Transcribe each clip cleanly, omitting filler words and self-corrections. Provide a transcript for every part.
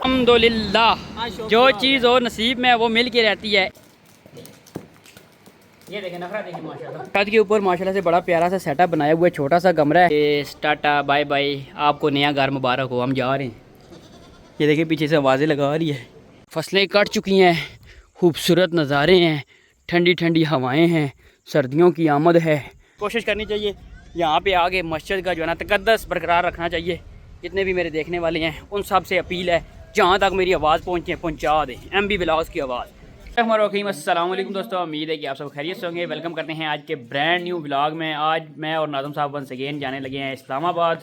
अल्हम्दुलिल्लाह, जो चीज़ हो नसीब में वो मिल के रहती है। ये देखें नखरा देखिए माशाल्लाह। छत के ऊपर माशाल्लाह से बड़ा प्यारा सा सेटअप बनाया हुआ है, छोटा सा कमरा है। टाटा बाय बाय, आपको नया घर मुबारक हो, हम जा रहे हैं। ये देखिए पीछे से आवाज़ें लगा रही है। फसलें कट चुकी हैं, खूबसूरत नज़ारे हैं, ठंडी ठंडी हवाएं हैं, सर्दियों की आमद है। कोशिश करनी चाहिए यहाँ पे आगे मस्जिद का जो है ना तकद्दस बरकरार रखना चाहिए। जितने भी मेरे देखने वाले हैं उन सब से अपील है, जहाँ तक मेरी आवाज़ पहुँचे पहुँचा दें, MB व्लॉग्स की आवाज़। अस्सलाम वालेकुम दोस्तों, उम्मीद है कि आप सब खैरियत से होंगे। वेलकम करते हैं आज के ब्रांड न्यू व्लॉग में। आज मैं और नाज़म साहब वंस अगेन जाने लगे हैं इस्लामाबाद।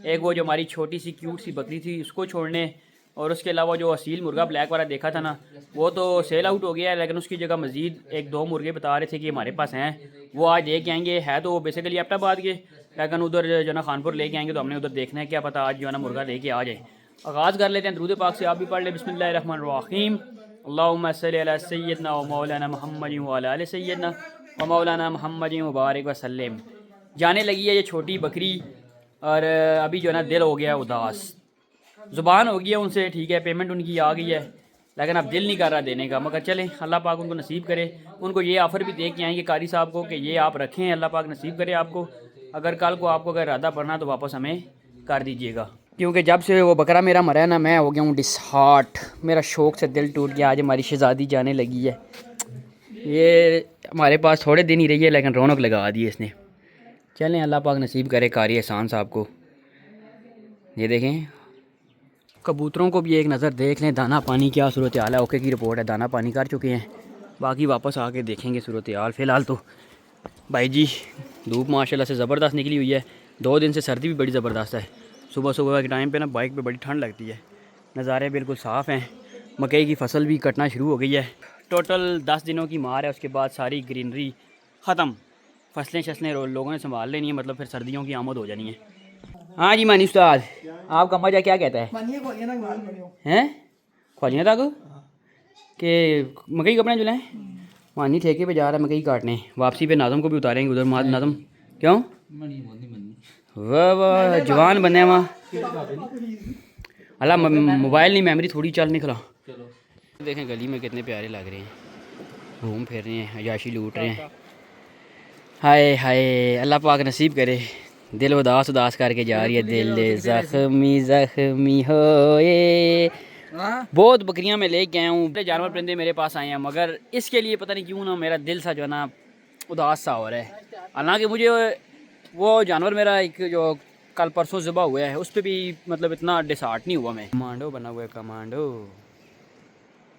एक वो जो हमारी छोटी सी क्यूट सी बकरी थी उसको छोड़ने, और उसके अलावा जो असील मुर्गा ब्लैक वाला देखा था ना वो तो सेल आउट हो गया है, लेकिन उसकी जगह मज़ीद एक दो मुर्गे बता रहे थे कि हमारे पास हैं, वो आज लेके आएंगे। है तो वो बेसिकली एबटाबाद के, लेकिन उधर जो ना खानपुर लेके आएंगे, तो हमने उधर देखना है, क्या पता आज जो है ना मुर्गा लेके आ जाए। आगाज़ कर लेते हैं दरूद पाक से, आप भी पढ़ लें बिस्मिल्लाहिर्रहमानिर्रहीम। अल्लाहुम्मा सल्ली अला सय्यदना व मौलाना मुहम्मद व अला आलि सय्यदना व मौलाना मुहम्मद व बारिक व सल्लिम। जाने लगी है ये छोटी बकरी, और अभी जो है ना दिल हो गया उदास, ज़ुबान हो गई है उनसे, ठीक है पेमेंट उनकी आ गई है, लेकिन अब दिल नहीं कर रहा देने का। मगर चलें, अल्लाह पाक उनको नसीब करे। उनको ये ऑफ़र भी दे के आएंगे कारी साहब को कि ये आप रखें, अल्लाह पाक नसीब करे आपको। अगर कल को आपको अगर इरादा पड़ना तो वापस हमें कर दीजिएगा, क्योंकि जब से वो बकरा मेरा मरा है ना मैं हो गया हूँ डिसहार्ट। मेरा शौक़ से दिल टूट गया। आज हमारी शहज़ादी जाने लगी है। ये हमारे पास थोड़े दिन ही रही है, लेकिन रौनक लगा दी इसने। चलें, अल्लाह पाक नसीब करे कारी एहसान साहब को। ये देखें, कबूतरों को भी एक नज़र देख लें, दाना पानी क्या सूरत हाल है। ओके की रिपोर्ट है, दाना पानी कर चुके हैं, बाकी वापस आके देखेंगे सूरत हाल। फ़िलहाल तो भाई जी धूप माशाल्लाह से ज़बरदस्त निकली हुई है। 2 दिन से सर्दी भी बड़ी ज़बरदस्त है। सुबह सुबह के टाइम पे ना बाइक पे बड़ी ठंड लगती है। नज़ारे बिल्कुल साफ़ हैं। मकई की फसल भी कटना शुरू हो गई है। टोटल 10 दिनों की मार है, उसके बाद सारी ग्रीनरी ख़त्म। फसलें शसलें लोगों ने संभाल लेनी है, मतलब फिर सर्दियों की आमद हो जानी है। हाँ जी मानी उस्ताद, आपका मजा क्या कहता है? हैं ख्वाजियाँ तक के मकई कपड़े जो लाएँ मानी ठेके पे जा रहा है मकई काटने। वापसी पे नाज़म को भी उतारेंगे उधर। नाज़म क्यों? वाह वाह जवान बने वहाँ। अल्लाह मोबाइल नहीं मेमोरी थोड़ी चल निकला। देखें गली में कितने प्यारे लग रहे हैं, घूम फिर रहे हैं, अयाशी लूट रहे हैं। हाय हाय, अल्लाह पाक नसीब करे। दिल उदास उदास करके जा रही है, दिल ज़ख्मी ज़ख्मी होए। बहुत बकरियां मैं लेके आया हूँ, जानवर परिंदे मेरे पास आए हैं, मगर इसके लिए पता नहीं क्यों ना मेरा दिल सा जो है ना उदास सा हो रहा है। हालांकि मुझे वो जानवर मेरा एक जो कल परसों ज़िबा हुआ है उस पर भी मतलब इतना डिसहार्ट नहीं हुआ। मैं कमांडो बना हुआ है, कमांडो।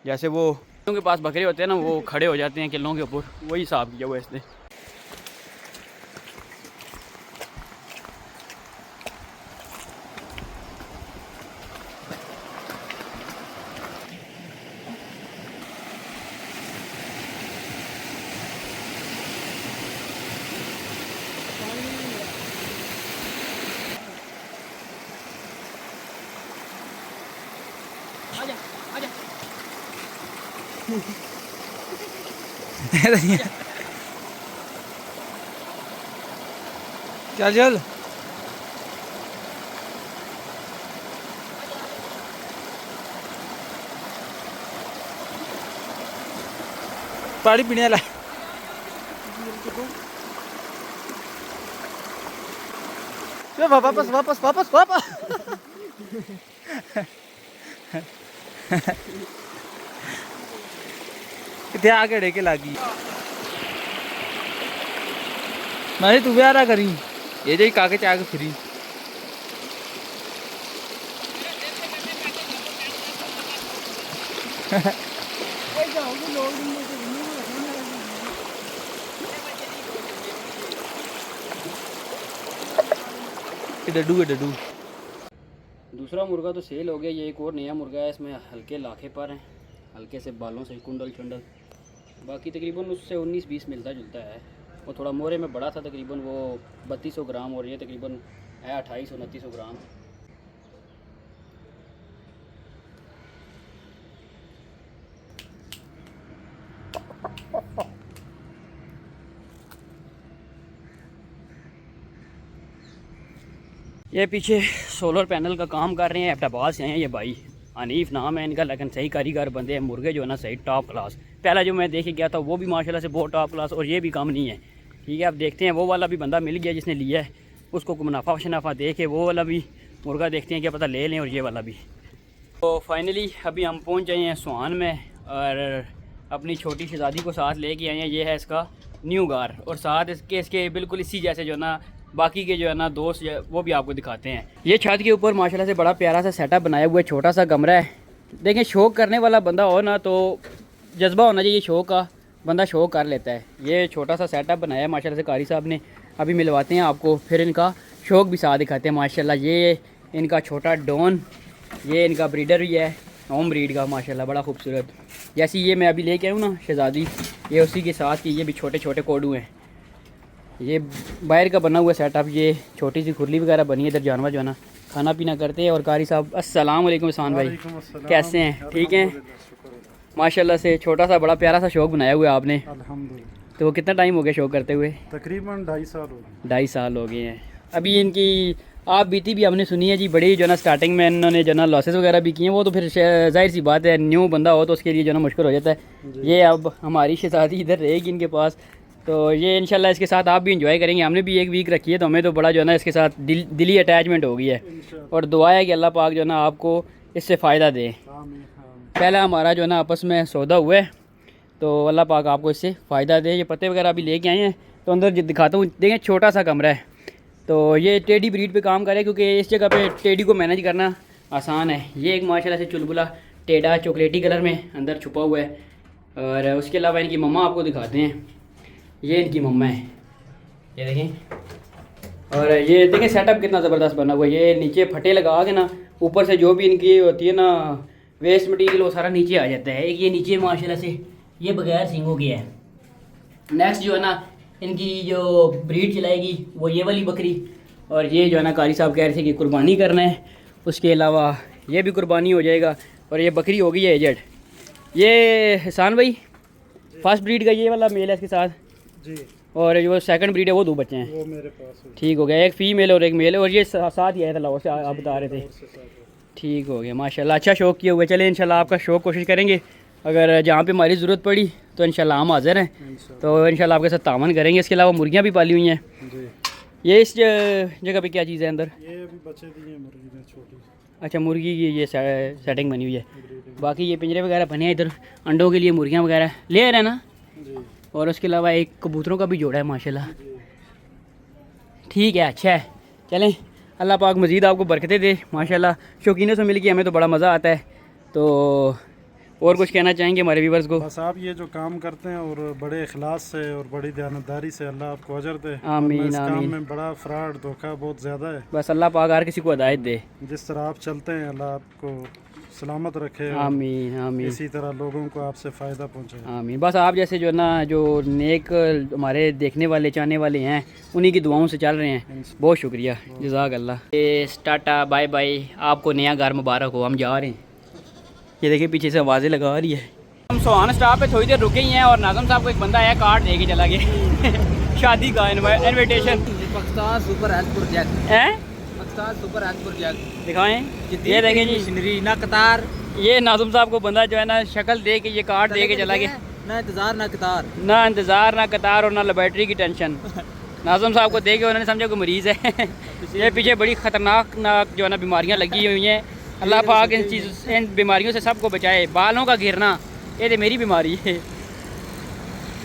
जैसे वो के पास बकरे होते हैं ना, वो खड़े हो जाते हैं किलों के ऊपर, वही हिसाब किया हुआ है इसने। चल चल पानी पीने वाला वापस वापस वापस वापस कितने आगे डेके लागी मैं तू भी आ रहा करी ये जो काके चाक फ्री डडू है डडू। दूसरा मुर्गा तो सेल हो गया, ये एक और नया मुर्गा है। इसमें हल्के लाखे पर हैं, हल्के से बालों से कुंडल चुंडल। बाकी तकरीबन उससे 19-20 मिलता जुलता है। वो थोड़ा मोरे में बड़ा था, तकरीबन वो 3200 ग्राम, और ये तकरीबन है 2800-2900 ग्राम। ये पीछे सोलर पैनल का काम कर रहे हैं, एबटाबाद से हैं ये भाई, हनीफ नाम है इनका, लेकिन सही कारीगर बंदे हैं। मुर्गे जो है ना सही टॉप क्लास। पहला जो मैं देखे गया था वो भी माशाल्लाह से बहुत टॉप क्लास, और ये भी कम नहीं है। ठीक है, अब देखते हैं, वो वाला भी बंदा मिल गया जिसने लिया है, उसको मुनाफा शनाफा दे के वो वाला भी मुर्गा देखते हैं, क्या पता ले लें, और ये वाला भी। तो फाइनली अभी हम पहुँच गए हैं सुहान में, और अपनी छोटी शहज़ादी को साथ लेके आए हैं। ये है इसका न्यू गार, और साथ इसके बिल्कुल इसी जैसे जो है ना बाकी के जो है ना दोस्त वो भी आपको दिखाते हैं। ये छत के ऊपर माशाल्लाह से बड़ा प्यारा सा सेटअप बनाया हुआ है, छोटा सा कमरा है। देखें, शौक़ करने वाला बंदा हो ना तो जज्बा होना चाहिए शौक़ का, बंदा शौक़ कर लेता है। ये छोटा सा सेटअप बनाया है माशाल्लाह से कारी साहब ने। अभी मिलवाते हैं आपको, फिर इनका शौक़ भी साथ दिखाते हैं माशाल्लाह। ये इनका छोटा डॉन, ये इनका ब्रीडर भी है, होम ब्रीड का माशाल्लाह, बड़ा खूबसूरत। जैसी ये मैं अभी लेके आऊँ ना शहज़ादी, ये उसी के साथ की, ये भी छोटे छोटे कोडू हैं। ये बाहर का बना हुआ सेटअप, ये छोटी सी खुरली वगैरह बनी है। इधर जानवर जो है ना खाना पीना करते हैं। और कारी साहब अस्सलाम वालेकुम इहसान भाई, कैसे हैं? ठीक हैं माशाल्लाह से। छोटा सा बड़ा प्यारा सा शौक़ बनाया हुआ है आपने, अल्हम्दुलिल्लाह। तो कितना टाइम हो गया शौक़ करते हुए? तकरीबन 2.5 साल हो गए। 2.5 साल हो गए हैं। अभी इनकी आप बीती भी हमने सुनी है जी, बड़ी जो ना स्टार्टिंग में इन्होंने जो ना लॉसेस वगैरह भी किए हैं, वो तो फिर जाहिर सी बात है, न्यू बंदा हो तो उसके लिए जो ना मुश्किल हो जाता है। ये अब हमारी शहज़ादी इधर रहेगी इनके पास, तो ये इंशाल्लाह इसके साथ आप भी इंजॉय करेंगे। हमने भी 1 वीक रखी है, तो हमें तो बड़ा जो है ना इसके साथ दिली अटैचमेंट हो गई है, और दुआ है कि अल्लाह पाक जो है ना आपको इससे फ़ायदा दे। पहला हमारा जो है ना आपस में सौदा हुआ है, तो अल्लाह पाक आपको इससे फ़ायदा दे। ये पत्ते वगैरह अभी लेके आए हैं, तो अंदर दिखाता हूँ। देखें, छोटा सा कमरा है, तो ये टेडी ब्रीड पे काम करे, क्योंकि इस जगह पे टेडी को मैनेज करना आसान है। ये एक माशाल्लाह से चुलबुला टेढ़ा चॉकलेटी कलर में अंदर छुपा हुआ है। और उसके अलावा इनकी मम्मा आपको दिखाते हैं, ये इनकी मम्मा है, ये देखें। और ये देखें सेटअप कितना ज़बरदस्त बना हुआ है। ये नीचे फटे लगा के ना, ऊपर से जो भी इनकी होती है ना वेस्ट मटीरियल, वो सारा नीचे आ जाता है। एक ये नीचे माशाल्लाह से ये बगैर सींगों की है। नेक्स्ट जो है ना इनकी जो ब्रीड चलाएगी वो ये वाली बकरी, और ये जो है ना कारी साहब कह रहे थे कि कुर्बानी करना है, उसके अलावा ये भी कुर्बानी हो जाएगा। और ये बकरी होगी है एजेड। ये एहसान भाई फर्स्ट ब्रीड का ये वाला मेल है इसके साथ जी, और जो सेकंड ब्रीड है वो 2 बच्चे हैं, वो मेरे पास है। ठीक हो गया। एक फ़ीमेल और एक मेल है, और ये साथ ही आया था लाहौर से, आप बता रहे थे। ठीक हो गया माशाल्लाह, अच्छा शौक़ किया हुआ है। चले इंशाल्लाह आपका शौक़ कोशिश करेंगे, अगर जहाँ पे हमारी ज़रूरत पड़ी तो इंशाल्लाह हम हाज़िर हैं, तो इंशाल्लाह आपके साथ तावन करेंगे। इसके अलावा मुर्गियाँ भी पाली हुई हैं जी। ये इस जगह पे क्या चीज़ है अंदर? ये अभी बच्चे दिए मुर्गी ने छोटी। अच्छा, मुर्गी की ये सेटिंग बनी हुई है। बाकी ये पिंजरे वगैरह बने हैं इधर अंडों के लिए, मुर्गियाँ वगैरह ले रहे हैं ना जी। और उसके अलावा एक कबूतरों का भी जोड़ा है माशाल्लाह। ठीक है, अच्छा है। चलें, अल्लाह पाक मज़ीद आपको बरकतें दे माशाल्लाह। शौकीनों से मिल के हमें तो बड़ा मज़ा आता है। तो और कुछ कहना चाहेंगे हमारे व्यूवर्स को? बस आप ये जो काम करते हैं और बड़े इखलास से और बड़ी दयानतदारी से अल्लाह आपको अजर दे। आमीन इस काम आमीन। में बड़ा फ्रॉड धोखा बहुत ज़्यादा है। बस अल्लाह पाक हर किसी को हिदायत दे। जिस तरह आप चलते हैं अल्लाह आपको सलामत रखे, और आमीन आमीन इसी तरह लोगों को आपसे फ़ायदा पहुँचे। आमीन। बस आप जैसे जो ना जो नेक हमारे देखने वाले चाहने वाले हैं, उन्हीं की दुआओं से चल रहे हैं। बहुत शुक्रिया, जज़ाक अल्लाह। ये टाटा बाय बाय, आपको नया घर मुबारक हो। हम जा रहे हैं, ये देखिए पीछे से आवाज़ें लगा रही है। हम सोहान स्टॉप पे थोड़ी देर रुके ही हैं, और नाज़म साहब को एक बंदा आया कार्ड दे के चला गया शादी का invitation. Pakistan super health project हैं, पाकिस्तान सुपर हेल्थ प्रोजेक्ट दिखाएं, ये देखें जी, मशीनरी ना कतार, ये नाज़म साहब को बंदा जो है ना शक्ल दे के ये कार्ड दे के चला गया। ना इंतजार ना कतार, ना इंतज़ार ना कतार और ना लेबोरेटरी की टेंशन। नाज़म साहब को दे के उन्होंने समझा कोई मरीज़ है ये पीछे बड़ी ख़तरनाक जो है ना बीमारियाँ लगी हुई हैं। अल्लाह पाक इन बीमारियों से सबको बचाए। बालों का गिरना, ये तो मेरी बीमारी है।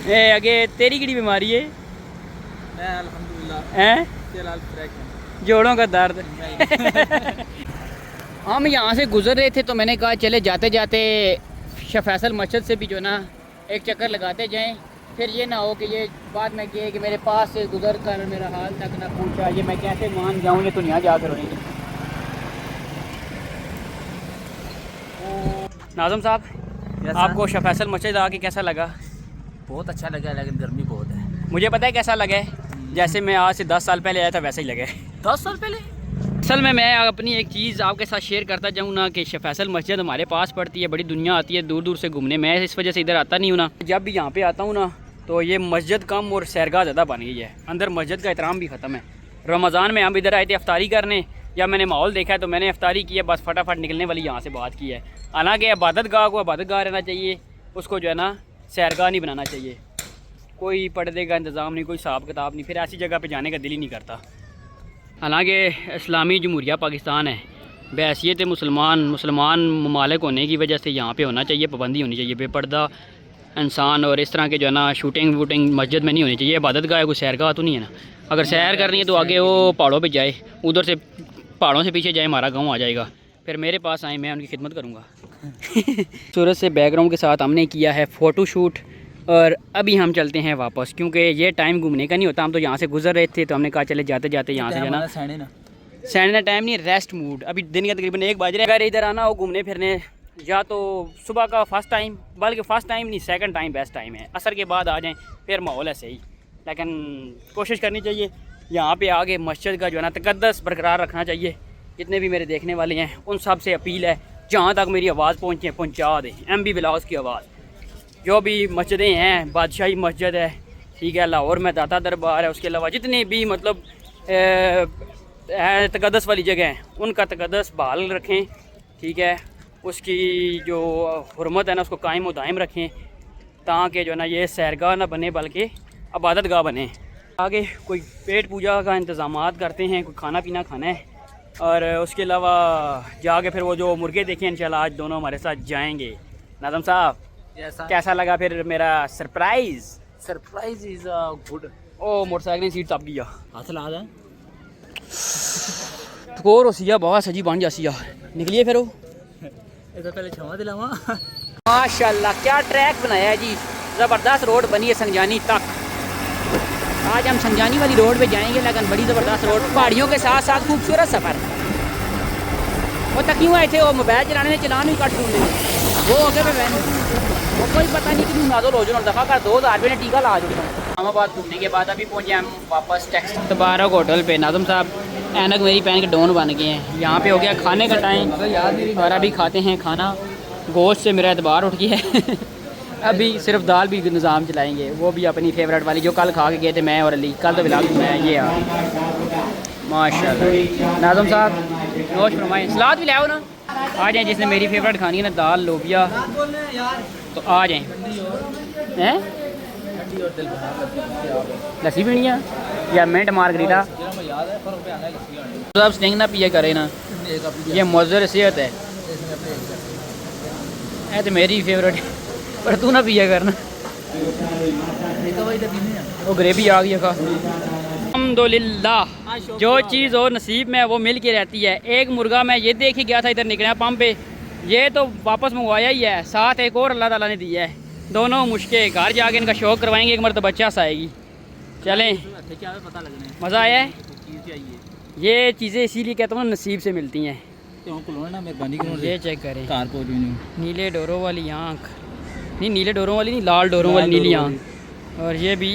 ये आगे तेरी की बीमारी है? अल्हम्दुलिल्लाह हैं, जोड़ों का दर्द। हम यहाँ से गुज़र रहे थे, तो मैंने कहा चले जाते जाते शाह फैसल मस्जिद से भी जो ना एक चक्कर लगाते जाएं, फिर ये ना हो कि ये बाद में कहे कि मेरे पास से गुज़र कर मेरा हाल तक ना पूछा। ये मैं कैसे मान जाऊँ, ये दुनिया जाकर रोएंगे। नाज़म साहब, आपको शाह फैसल मस्जिद आके कैसा लगा? बहुत अच्छा लगा, लेकिन गर्मी बहुत है। मुझे पता है कैसा लगा है, जैसे मैं आज से 10 साल पहले आया था वैसा ही लगा है। 10 साल पहले? असल में मैं अपनी एक चीज़ आपके साथ शेयर करता जाऊँ ना कि शाह फैसल मस्जिद हमारे पास पड़ती है, बड़ी दुनिया आती है दूर दूर से घूमने। मैं इस वजह से इधर आता नहीं हूँ ना, जब भी यहाँ पे आता हूँ ना तो ये मस्जिद कम और सैरगाह ज़्यादा बन गई है। अंदर मस्जिद का एहतराम भी ख़त्म है। रमज़ान में हम इधर आए थे अफ्तारी करने, या मैंने माहौल देखा है तो मैंने इफ्तारी की है, बस फटाफट निकलने वाली यहाँ से बात की है। हालांकि इबादत गाह को इबादत गाह रहना चाहिए, उसको जो है ना सैरगाह नहीं बनाना चाहिए। कोई पर्दे का इंतज़ाम नहीं, कोई हिसाब किताब नहीं, फिर ऐसी जगह पे जाने का दिल ही नहीं करता। हालांकि इस्लामी जमहूरिया पाकिस्तान है, बहैसियत मुसलमान ममालिक होने की वजह से यहाँ पे होना चाहिए, पाबंदी होनी चाहिए बेपर्दा इंसान, और इस तरह के जो है ना शूटिंग वूटिंग मस्जिद में नहीं होनी चाहिए। इबादत गाह है, कोई सैरगाह तो नहीं है ना। अगर सैर करनी है तो आगे वो पहाड़ों पे जाए, उधर से पहाड़ों से पीछे जाए, हमारा गांव आ जाएगा, फिर मेरे पास आए, मैं उनकी खिदमत करूँगा। सूरत से बैकग्राउंड के साथ हमने किया है फ़ोटो शूट, और अभी हम चलते हैं वापस, क्योंकि ये टाइम घूमने का नहीं होता। हम तो यहाँ से गुजर रहे थे तो हमने कहा चले जाते जाते यहाँ से जाना, सैंडना टाइम नहीं, रेस्ट मूड। अभी दिन का तकरीबन 1 बज रहा है। अगर इधर आना हो घूमने फिरने, या तो सुबह का फ़र्स्ट टाइम, बल्कि फ़र्स्ट टाइम नहीं सेकंड टाइम बेस्ट टाइम है। असर के बाद आ जाएं, फिर माहौल है सही, लेकिन कोशिश करनी चाहिए यहाँ पे आगे मस्जिद का जो है ना तकद्दस बरकरार रखना चाहिए। जितने भी मेरे देखने वाले हैं उन सब से अपील है, जहाँ तक मेरी आवाज़ पहुँचे पहुँचा दें, MB ब्लॉग्स की आवाज़। जो भी मस्जिदें हैं, बादशाही मस्जिद है, ठीक है, लाहौर में दाता दरबार है, उसके अलावा जितनी भी मतलब तकद्दस वाली जगह हैं उनका तकद्दस बहाल रखें, ठीक है। उसकी जो हुर्मत है ना उसको कायम व दायम रखें, ताकि जो है ना ये सैरगाह ना बने बल्कि इबादत गाह बने। आगे कोई पेट पूजा का इंतज़ामात करते हैं, कोई खाना पीना खाना है, और उसके अलावा जाके फिर वो जो मुर्गे देखें इंशाल्लाह आज दोनों हमारे साथ जाएंगे। नाज़म साहब कैसा लगा फिर मेरा सरप्राइज़ इज गुड। ओ मोटरसाइकिल सीट तब गया हाथ ला दे ठकोर होसिया बहुत सजी बन जासिया निकलिए फिर वो इधर पहले क्षमा दिलावा। माशाल्लाह क्या ट्रैक बनाया है जी, ज़बरदस्त रोड बनी है संजानी तक। आज हम संजानी वाली रोड पे जाएंगे, लेकिन बड़ी ज़बरदस्त रोड, पहाड़ियों के साथ साथ खूबसूरत सफ़र। वो तक क्यों आए थे, वो मोबाइल चलाने ने चलान भी काट ढूंढे, वो हो गए पे वैन, वो कोई पता नहीं कि नाजो रोज दफ़ा कर 2000 रुपये ने टीका ला चुका। इस्लामाबाद घूमने के बाद अभी पहुँचे हम वापस टैक्सी तबारक होटल पे। नाज़म साहब ऐनक मेरी पहन के डॉन बन गए हैं। यहाँ पे हो गया खाने का टाइम, और अभी खाते हैं खाना। गोश्त से मेरा एतबार उठ गया है। अभी सिर्फ दाल भी निज़ाम चलाएंगे, वो भी अपनी फेवरेट वाली जो कल खा के गए थे मैं और अली। कल तो बिलाल मैं ये माशाल्लाह। नाज़म साहब नोश फरमाएं, सलाद भी लाओ ना। आ जाएँ, जिसने मेरी फेवरेट खानी है ना दाल लोबिया, तो आ जाएँ। हैं लस्सी पीनी है या मिंट मार्गरीटा? तो आप स्टिंग ना पिया करे ना, ये मुज़र सेहत है। ये तो मेरी फेवरेट है, पर तू ना पिया करना। वो ग्रेवी आ गई खा। अल्हम्दुलिल्लाह, जो चीज़ और नसीब में वो मिल के रहती है। एक मुर्गा मैं ये देख ही गया था इधर निकला पंप पे, ये तो वापस मंगवाया ही है, साथ एक और अल्लाह ताला ने दिया है। दोनों मुश्किल घर जाके इनका शौक करवाएंगे, एक मरतबा बच्चा सा आएगी। चलें, मज़ा आया है। ये चीज़ें इसीलिए कहता हूँ नसीब से मिलती हैं। ये चेक करें, नीले डोरों वाली आँख, नहीं नीले डोरों वाली नहीं, लाल डोरों वाली नीली आँख। और ये भी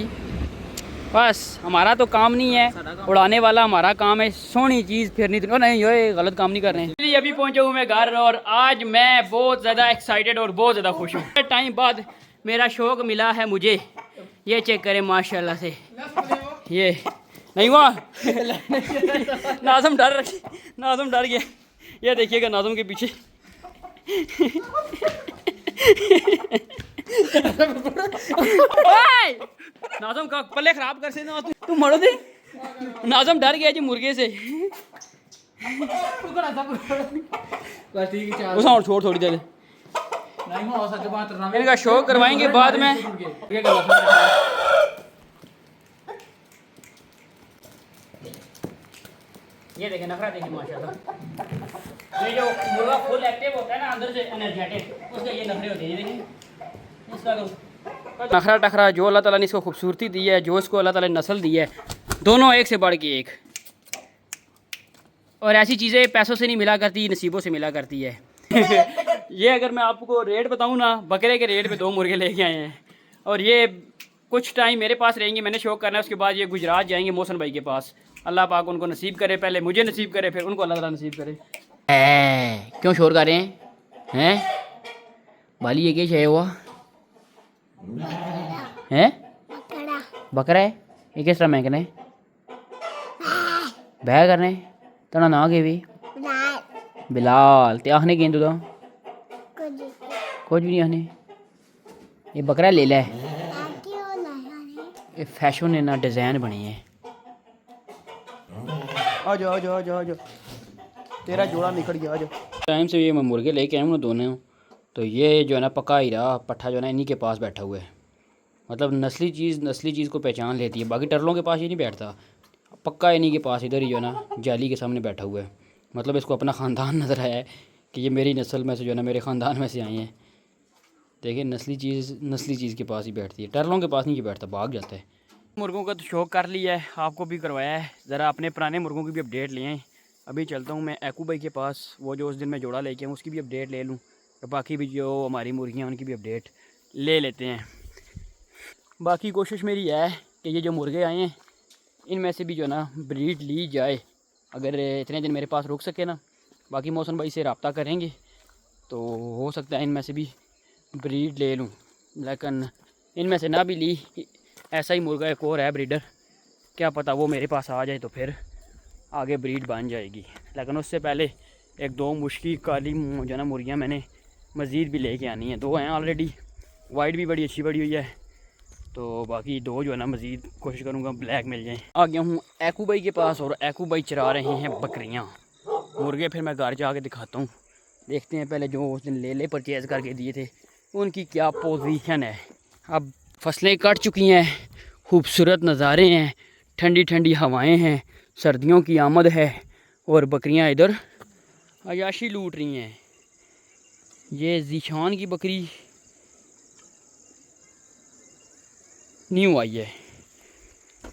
बस हमारा तो काम नहीं है उड़ाने वाला, हमारा काम है सोनी चीज़ फिरनी। तो नहीं ये गलत काम नहीं कर रहे हैं। अभी पहुँचे हूँ मैं घर, और आज मैं बहुत ज़्यादा एक्साइटेड और बहुत ज़्यादा खुश हूँ। टाइम बाद मेरा शौक़ मिला है मुझे। ये चेक करें माशाल्लाह से, ये नहीं हुआ। नाज़म डर गया। ये देखिएगा नाज़म के पीछे। नाज़म का पल्ले खराब कर से ना तू मरो दे। नाज़म डर गया जी मुर्गे से। और छोड़ थोड़ी देर इनका शो करवाएंगे बाद में। ये देखें नखरा देखिए माशाल्लाह। ये जो मुर्गा फुल एक्टिव होता है ना अंदर से एनर्जेटिक, उसके ये नखरे होते हैं। ये देखिए इसका तो नखरा टखरा जो अल्लाह ताला ने इसको खूबसूरती दी है, जो इसको अल्लाह ताला ने नस्ल दी है, दोनों एक से बढ़ के एक। और ऐसी चीज़ें पैसों से नहीं मिला करती, नसीबों से मिला करती है। ये अगर मैं आपको रेट बताऊँ ना, बकरे के रेट पे 2 मुर्गे लेके आए हैं, और ये कुछ टाइम मेरे पास रहेंगे, मैंने शौक करना है। उसके बाद ये गुजरात जाएंगे मोहसन भाई के पास। अल्लाह पाक उनको नसीब करे, पहले मुझे नसीब करे, फिर उनको अल्लाह ताला नसीब करे। क्यों शोर कर रहे हैं बाली? ये क्या है हुआ है? बकरा है। ये किस तरह महकने बह करने तेरा नाम के भी बिलाल ते आखने कें तुदा कुछ भी नहीं आखने। ये बकरा ले ले, ये फैशन है ना डिज़ाइन बनी है। आ जाओ आ जाओ आ जाओ आ जाओ, तेरा जोड़ा निकल गया। आ जाओ। टाइम से ये मैं मुर्गे लेके आया हूँ ना दोनों, तो ये जो है ना पका ही रहा पट्ठा जो है ना इन्हीं के पास बैठा हुआ है। मतलब नस्ली चीज़ को पहचान लेती है, बाकी टर्लों के पास ये नहीं बैठता, पक्का इन्हीं के पास इधर ही जो है ना जाली के सामने बैठा हुआ है। मतलब इसको अपना ख़ानदान नज़र आया है कि ये मेरी नस्ल में से जो है ना मेरे ख़ानदान में से आई हैं। देखिए नस्ली चीज़ के पास ही बैठती है, टर्लों के पास नहीं बैठता, भाग जाता है। मुर्गों का तो शौक कर लिया है, आपको भी करवाया है। ज़रा अपने पुराने मुर्गों की भी अपडेट लिए हैं। अभी चलता हूँ मैं एकू भाई के पास, वो जो उस दिन मैं जोड़ा लेके आऊँ उसकी भी अपडेट ले लूँ, और बाकी भी जो हमारी मुर्गियाँ उनकी भी अपडेट ले लेते हैं। बाकी कोशिश मेरी है कि ये जो मुर्गे आए हैं इनमें से भी जो है ना ब्रीड ली जाए, अगर इतने दिन मेरे पास रुक सके ना। बाकी मौसम भाई से रब्ता करेंगे तो हो सकता है इनमें से भी ब्रीड ले लूँ, लेकिन इनमें से ना भी ली, ऐसा ही मुर्गा एक और है ब्रीडर, क्या पता वो मेरे पास आ जाए तो फिर आगे ब्रीड बन जाएगी। लेकिन उससे पहले एक दो मुश्की काली जो है ना मुर्गियाँ मैंने मज़ीद भी लेके आनी है। दो हैं ऑलरेडी, वाइट भी बड़ी अच्छी बड़ी हुई है, तो बाकी दो जो है ना मज़ीद कोशिश करूँगा ब्लैक मिल जाएँ। आ गया हूँ एकू भाई के पास और एकू भाई चरा रहे हैं बकरियाँ। मुर्गे फिर मैं घर जा के दिखाता हूँ। देखते हैं पहले जो उस दिन ले परचेज़ करके दिए थे उनकी क्या पोजीशन है। अब फसलें कट चुकी हैं, खूबसूरत नज़ारे हैं, ठंडी ठंडी हवाएं हैं, सर्दियों की आमद है और बकरियां इधर अयाशी लूट रही हैं। ये ज़ीशान की बकरी न्यू आई है।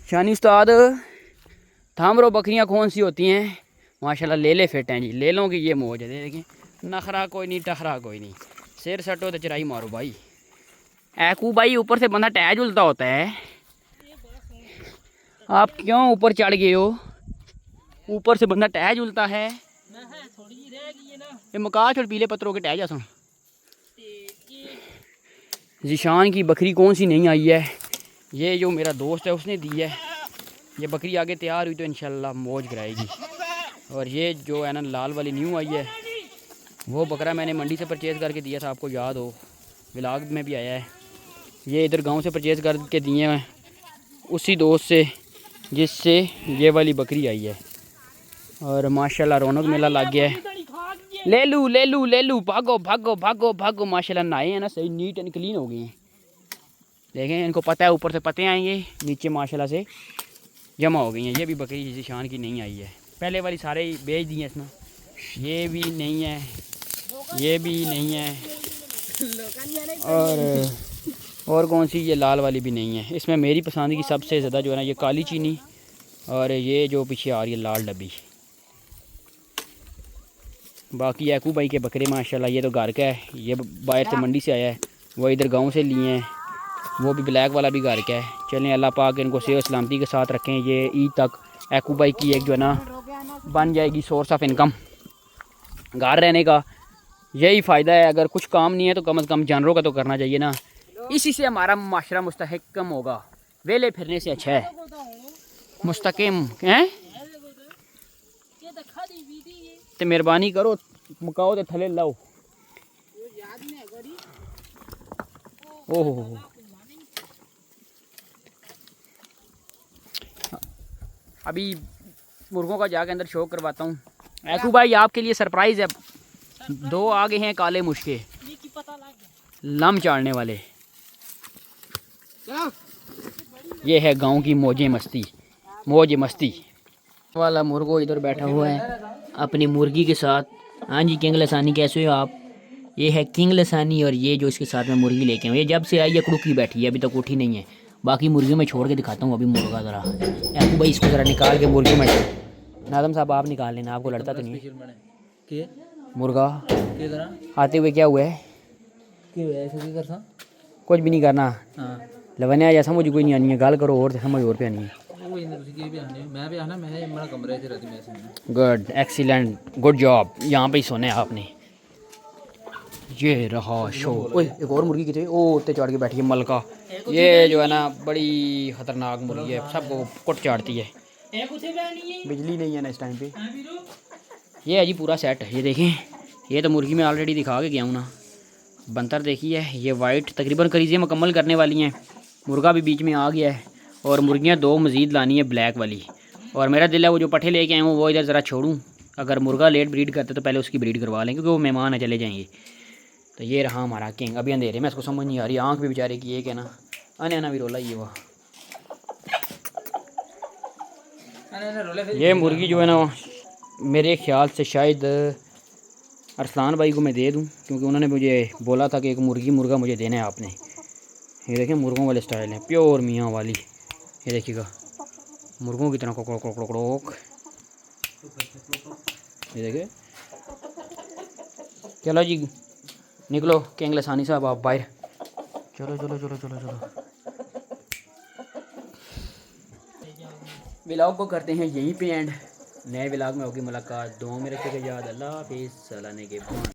शानी उस्ताद थाम रो, बकरियां कौन सी होती हैं? माशाल्लाह ले ले फिट हैं जी, ले लो कि ये मौज है। देखें नखरा कोई नहीं, टखरा कोई नहीं, सिर सटो तो चराई मारो भाई। एकू भाई ऊपर से बंदा टैज उलता होता है, आप क्यों ऊपर चढ़ गए हो? ऊपर से बंदा टैज उलता है, ये मका छोड़ पीले पत्थरों के टैज आसन। ज़ीशान की बकरी कौन सी नहीं आई है, ये जो मेरा दोस्त है उसने दी है। ये बकरी आगे तैयार हुई तो इंशाल्लाह मौज कराएगी। और ये जो है ना लाल वाली न्यू आई है, वो बकरा मैंने मंडी से परचेज़ करके दिया था, आपको याद हो, व्लॉग में भी आया है। ये इधर गांव से परचेज़ करके दिए हैं उसी दोस्त से जिससे ये वाली बकरी आई है। और माशाल्लाह रौनक मेला लग गया है। ले लूँ, भागो भागो भागो भागो। माशाल्लाह नहाए हैं ना, सही नीट एंड क्लीन हो गए हैं। देखें इनको पता है ऊपर से पत्ते आएंगे, नीचे माशाल्लाह से जमा हो गई हैं। ये भी बकरी ज़ीशान की नहीं आई है, पहले वाली सारे ही बेच दिए इसमें। ये भी नहीं है, ये भी नहीं है, और कौन सी ये लाल वाली भी नहीं है। इसमें मेरी पसंद की सबसे ज़्यादा जो है ना ये काली चीनी, और ये जो पीछे आ रही है लाल डब्बी। बाकी एकू भाई के बकरे माशाल्लाह ये तो घर का है, ये बाहर से मंडी से आया है, वो इधर गांव से लिए हैं, वो भी ब्लैक वाला भी घर का है। चलें अल्लाह पाक इनको सेहत सलामती के साथ रखें। ये ईद तक एकू भाई की एक जो है ना बन जाएगी सोर्स ऑफ इनकम। घर रहने का यही फ़ायदा है, अगर कुछ काम नहीं है तो कम से कम जानवरों का तो करना चाहिए ना, इसी से हमारा माशरा मुस्तहकम होगा। वेले फिरने से अच्छा है मुस्तकिम हैं। तो मेहरबानी करो मुकाओ तो थले लाओ। ओहो अभी मुर्गों का जाके अंदर शो करवाता हूँ। एकू भाई आपके लिए सरप्राइज़ है, दो आगे हैं काले मुश्के लम चाड़ने वाले। ये है गांव की मौज मस्ती वाला मुर्गो इधर बैठा हुआ है अपनी मुर्गी के साथ। हाँ जी किंग लसानी कैसे हो आप? ये है किंग लसानी और ये जो इसके साथ में मुर्गी लेके आऊँ, ये जब से आई है कुड़की बैठी है, अभी तक उठी नहीं है। बाकी मुर्गियों में छोड़ के दिखाता हूँ अभी मुर्गा ज़रा। आपको भाई इसको ज़रा निकाल के मुर्गी में नाज़म साहब आप निकाल लेना, आपको लड़ता तो नहीं है मुर्गा आते हुए? क्या हुआ है? कुछ भी नहीं करना, लवन्या जैसा मुझे कोई नहीं आनी है, गाल करो और समझ और पे आनी है। गुड एक्सीलेंट गुड जॉब, यहाँ पे ही सोने आपने। ये रहा शो। ओए एक और मुर्गी कितने ओ उत्ते चढ़ के बैठी है मलका। ये जो है ना बड़ी ख़तरनाक मुर्गी है, सबको कुट चाटती है। बिजली नहीं है ना इस टाइम पे। ये है जी पूरा सेट। ये देखें, ये तो मुर्गी में ऑलरेडी दिखा के गया हूँ ना। बंतर देखिए, ये वाइट तकरीबन करीज़ें मुकम्मल करने वाली हैं। मुर्गा भी बीच में आ गया है और मुर्गियाँ 2 मज़ीद लानी है ब्लैक वाली। और मेरा दिल है वो जो पट्ठे लेके आए हूँ वो इधर ज़रा छोड़ूँ। अगर मुर्गा लेट ब्रीड करते तो पहले उसकी ब्रीड करवा लें, क्योंकि वो मेहमान है, चले जाएंगे। तो ये रहा हमारा किंग। अभी अंधेरे में इसको समझ नहीं आ रही, आँख भी बेचारे की एक है ना, आने भी रोला ये हुआ। ये मुर्गी जो है ना, मेरे ख्याल से शायद अरसलान भाई को मैं दे दूं, क्योंकि उन्होंने मुझे बोला था कि एक मुर्गा मुझे देना है आपने। ये देखें मुर्गों वाले स्टाइल हैं, प्योर मियाँ वाली। ये देखिएगा मुर्गों की तरह कोक। ये देखिए। चलो जी निकलो किंग लसानी साहब, आप बाहर। चलो चलो चलो चलो चलो। व्लॉग को करते हैं यहीं पे एंड। नए व्लॉग में होगी मुलाकात। दुआ में रखिएगा याद। अल्लाह हाफिज़। सलाने के बाद।